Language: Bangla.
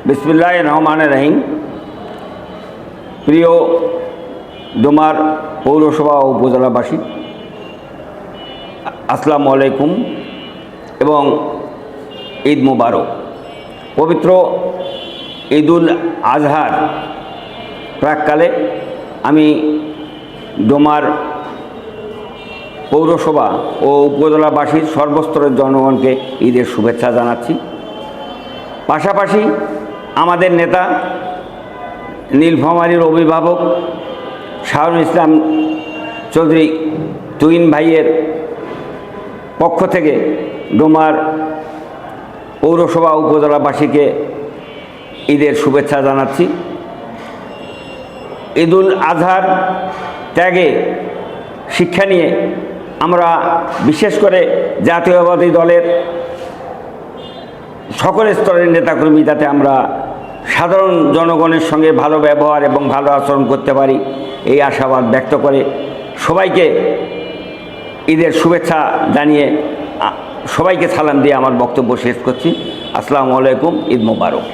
বিসমিল্লাহির রহমানির রহিম। প্রিয় ডোমার পৌরসভা ও উপজেলাবাসী, আসসালামু আলাইকুম এবং ঈদ মুবারক। পবিত্র ঈদুল আজহার প্রাককালে আমি ডোমার পৌরসভা ও উপজেলাবাসীর সর্বস্তরের জনগণকে ঈদের শুভেচ্ছা জানাচ্ছি। পাশাপাশি আমাদের নেতা নীলফামারীর অভিভাবক শাহরুল ইসলাম চৌধুরী তুহিন ভাইয়ের পক্ষ থেকে ডোমার পৌরসভা উপজেলাবাসীকে ঈদের শুভেচ্ছা জানাচ্ছি। ঈদুল আজহার ত্যাগে শিক্ষা নিয়ে আমরা বিশেষ করে জাতীয়তাবাদী দলের সকল স্তরের নেতাকর্মী যাতে আমরা সাধারণ জনগণের সঙ্গে ভালো ব্যবহার এবং ভালো আচরণ করতে পারি, এই আশাবাদ ব্যক্ত করে সবাইকে ঈদের শুভেচ্ছা জানিয়ে সবাইকে সালাম দিয়ে আমার বক্তব্য শেষ করছি। আসসালামু আলাইকুম, ঈদ মোবারক।